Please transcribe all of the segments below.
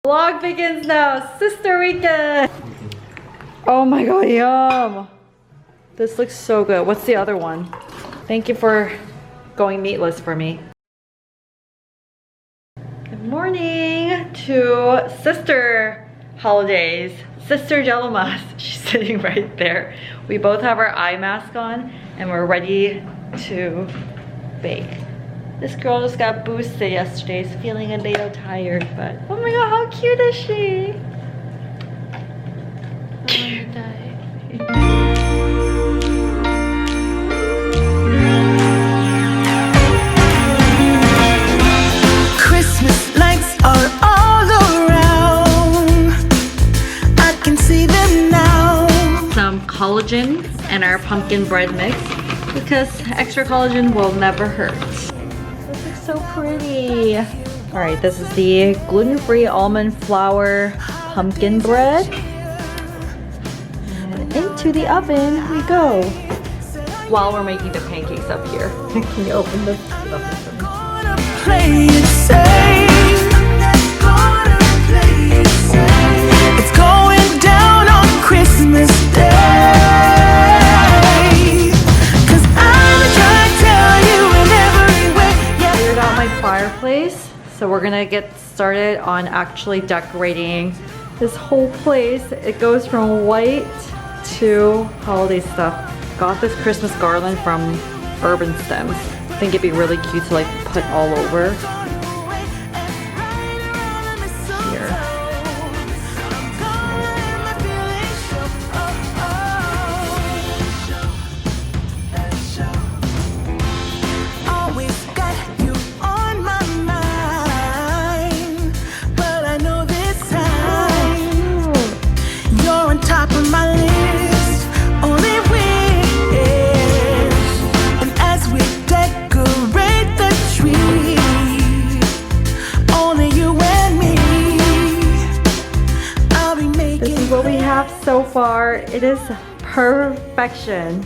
Vlog begins now, sister weekend. Oh my god, yum. This looks so good. What's the other one? Thank you for going meatless for me. Good morning to sister holidays. Sister JELLOMAS. She's sitting right there. We both have our eye mask on and we're ready to bake. This girl just got boosted yesterday. She's feeling a little tired, but oh my god, how cute is she? I wanna die. Christmas lights are all around. I can see them now. Some collagen and our pumpkin bread mix because extra collagen will never hurt. So pretty. All right, this is the gluten-free almond flour pumpkin bread. And into the oven we go. While we're making the pancakes up here. Can you open this oven for me? It's going down on Christmas Day. Fireplace, so we're gonna get started on actually decorating this whole place. It goes from white to holiday stuff. Got this Christmas garland from Urban Stems. I think it'd be really cute to like put all over here. So far, it is perfection.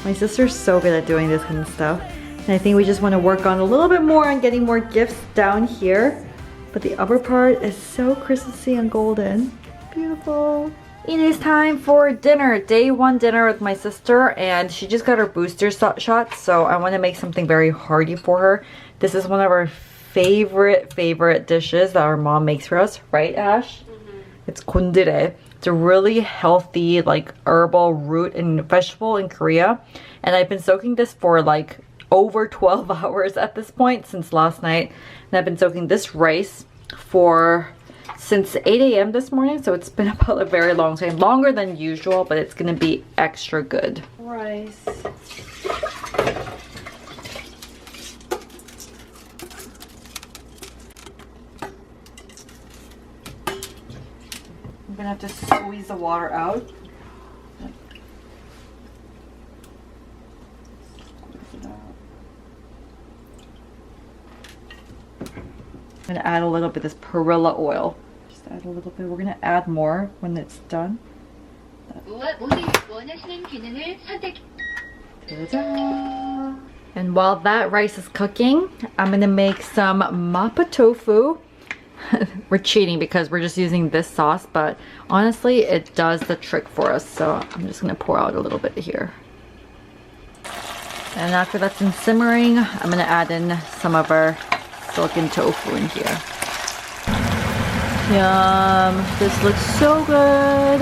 My sister's so good at doing this kind of stuff. And I think we just want to work on a little bit more on getting more gifts down here. But the upper part is so Christmassy and golden. Beautiful. It is time for dinner. Day one dinner with my sister. And she just got her booster shot. So I want to make something very hearty for her. This is one of our favorite dishes that our mom makes for us. Right, Ash? Mm-hmm. It's 곤드레. It's a really healthy like herbal root and vegetable in Korea, and I've been soaking this for like over 12 hours at this point since last night, and I've been soaking this rice for since 8 a.m. this morning, so it's been about a very long time, longer than usual, but it's gonna be extra good. Rice. I'm gonna have to squeeze the water out. I'm gonna add a little bit of this perilla oil. Just add a little bit. We're gonna add more when it's done. And while that rice is cooking, I'm gonna make some mapo tofu. We're cheating because we're just using this sauce, but honestly it does the trick for us, so I'm just gonna pour out a little bit here. And after that's been simmering, I'm gonna add in some of our silken tofu in here. Yum, this looks so good.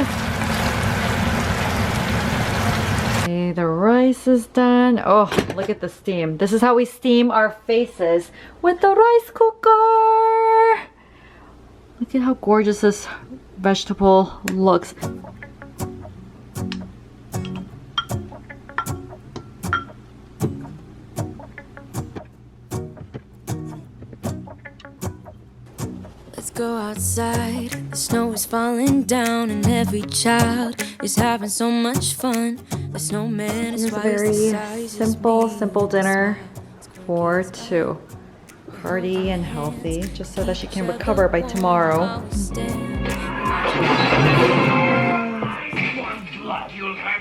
Okay, the rice is done. Oh, look at the steam. This is how we steam our faces with the rice cooker. Look at how gorgeous this vegetable looks. Let's go outside. The snow is falling down and every child is having so much fun. The snowman is a very simple dinner for two. Hearty and healthy, just so that she can recover by tomorrow.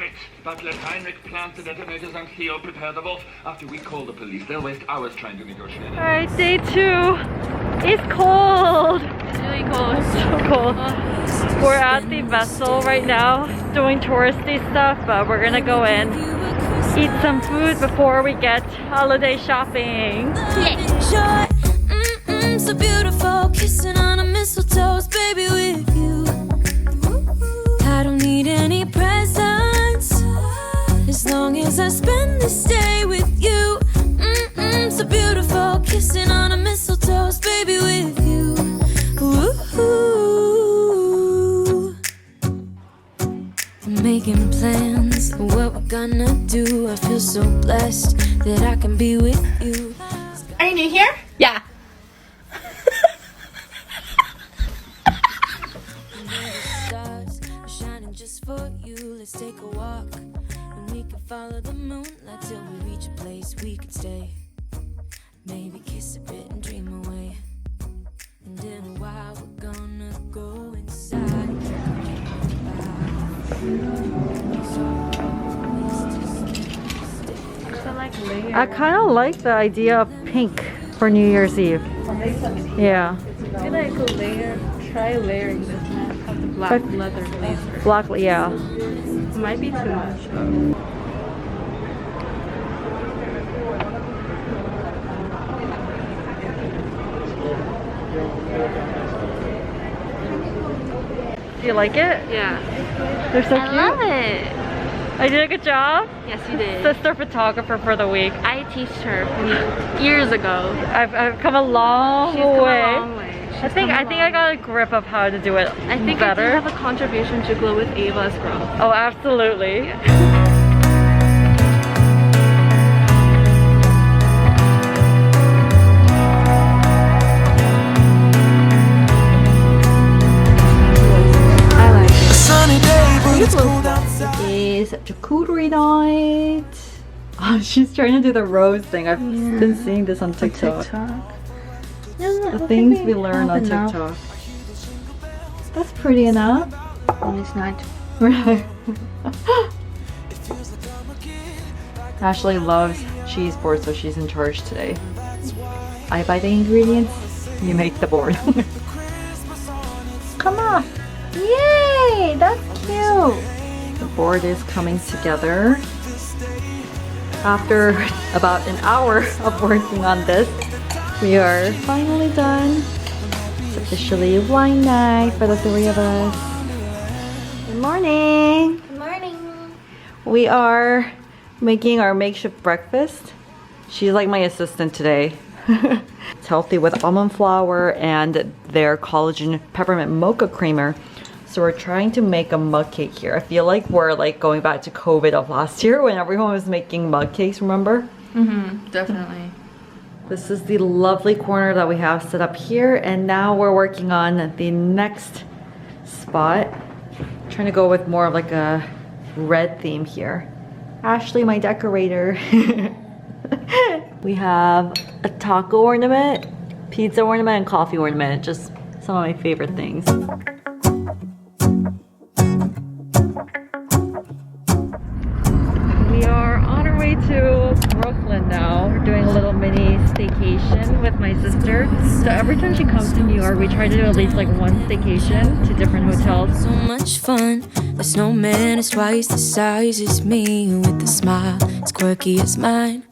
Damn it! Butler Heinrich planned the detonators and Theo prepared the wolf. After we call the police, they'll waste hours trying to negotiate. Alright, day 2. It's cold. It's really cold. It's so cold. We're at the vessel right now doing touristy stuff, but we're gonna go in, eat some food before we get holiday shopping. Joy, so beautiful, kissing on a mistletoe, baby, with you. I don't need any presents, as long as I spend this day with you. So beautiful, kissing on a mistletoe, baby, with you. Ooh. I'm making plans for what we're gonna do. I feel so blessed that I can be with you. Are you new here? Yeah. Stars are shining just for you. Let's take a walk and we can follow the moonlight till we reach a place we can stay. Maybe kiss a bit and dream away. And in a while we're gonna go inside. I kind of like the idea of pink for New Year's Eve. Yeah. I feel like I could try layering this one. Have the black leather blazer. Black, yeah. It might be too much though. Do you like it? Yeah. They're so cute. I love it. I did a good job. Yes, you did. Sister photographer for the week. I teach her from years ago. I've come a long She's come way. a long way. I think I got a grip of how to do it I think better. I did have a contribution to Glow with Ava's growth. Oh, absolutely. Yeah. I like it. Sunny day, but it's cold outside. It's charcuterie night. Oh, she's trying to do the rose thing. I've been seeing this on TikTok. The things we learn on TikTok. That's pretty enough. It's not. Right. Ashley loves cheese board, so she's in charge today. I buy the ingredients, you make the board. Come on! Yay! That's cute! The board is coming together. After about an hour of working on this, we are finally done. It's officially wine night for the 3 of us. Good morning! Good morning. We are making our makeshift breakfast. She's like my assistant today. It's healthy with almond flour and their collagen peppermint mocha creamer. So we're trying to make a mug cake here. I feel like we're like going back to COVID of last year when everyone was making mug cakes, remember? Mm-hmm, definitely. This is the lovely corner that we have set up here, and now we're working on the next spot. Trying to go with more of like a red theme here. Ashley, my decorator. We have a taco ornament, pizza ornament, and coffee ornament. Just some of my favorite things. We are on our way to Brooklyn now. We're doing a little mini staycation with my sister. So every time she comes to New York, we try to do at least like one staycation to different hotels. So much fun. The snowman is twice the size as me, with a smile as quirky as mine.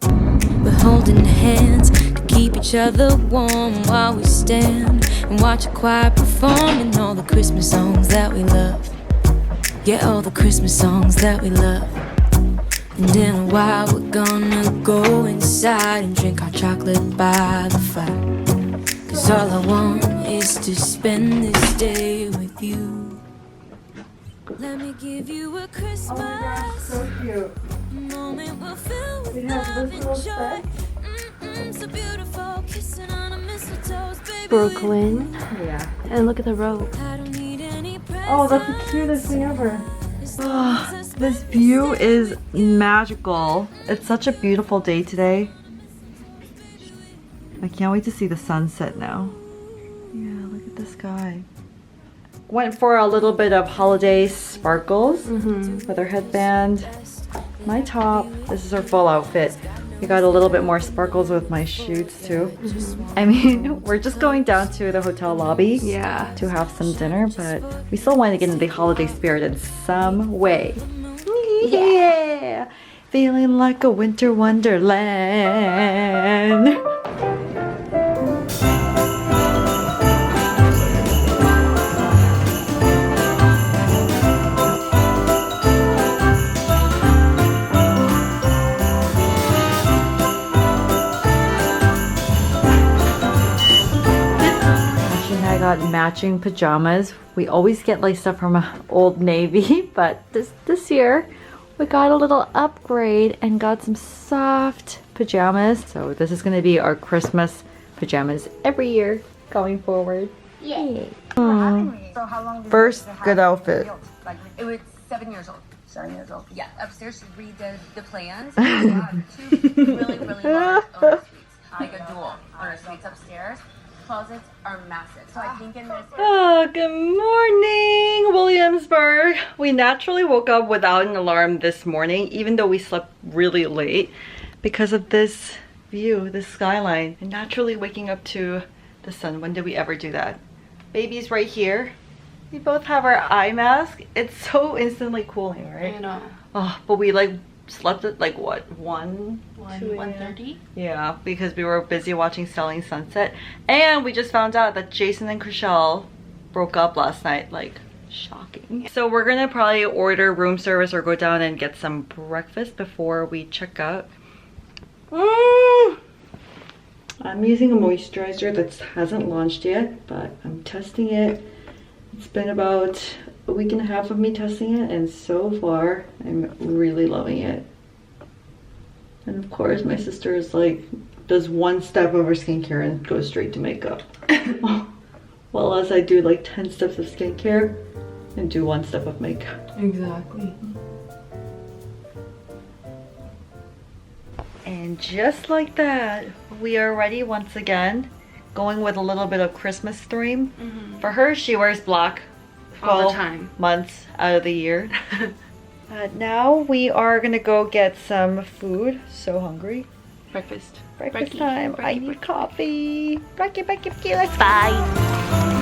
We're holding hands to keep each other warm while we stand and watch a choir performing all the Christmas songs that we love. Yeah, all the Christmas songs that we love. And in a while we're gonna go inside and drink our chocolate by the fire. 'Cause all I want is to spend this day with you. Let me give you a Christmas cute. moment we'll fill with We have love this and little joy. set. So beautiful, kissing on a mistletoe, baby. Brooklyn. Yeah. And look at the road. I don't need any Oh, that's the cutest thing ever. Oh, this view is magical. It's such a beautiful day today. I can't wait to see the sunset now. Yeah, look at the sky. went for a little bit of holiday sparkles with our headband. My top, this is our full outfit. We got a little bit more sparkles with my shoots too. I mean, we're just going down to the hotel lobby to have some dinner, but we still want to get into the holiday spirit in some way. Yeah! Feeling like a winter wonderland. I got matching pajamas. We always get like stuff from Old Navy, but this year we got a little upgrade and got some soft pajamas. So this is gonna be our Christmas pajamas every year going forward. Yay! So how long did First you have good outfit. built? Like, It was 7 years old. 7 years old. Yeah, upstairs she redid the plans. We have two really large owner suites, like a dual owner suites upstairs. Closets are massive. So I think in this Oh, good morning, Williamsburg. We naturally woke up without an alarm this morning, even though we slept really late, because of this view, this skyline, and naturally waking up to the sun. When did we ever do that? Baby's right here. We both have our eye mask. It's so instantly cooling, right? I know. Oh, but we like slept at like what, 1:30? Yeah, because we were busy watching Selling Sunset. And we just found out that Jason and Chriselle broke up last night. Like, shocking. So we're gonna probably order room service or go down and get some breakfast before we check out. I'm using a moisturizer that hasn't launched yet, but I'm testing it. It's been about a week and a half of me testing it, and so far I'm really loving it. And of course my sister is like, does one step of her skincare and goes straight to makeup. Well, as I do like 10 steps of skincare and do 1 step of makeup. Exactly. And just like that, we are ready once again, going with a little bit of Christmas theme. For her, she wears black All the time. months out of the year. Now we are gonna go get some food. So hungry. Breakfast. Breakfast Brekkie. time. I Brekkie. need coffee. Brekkie, let's bye.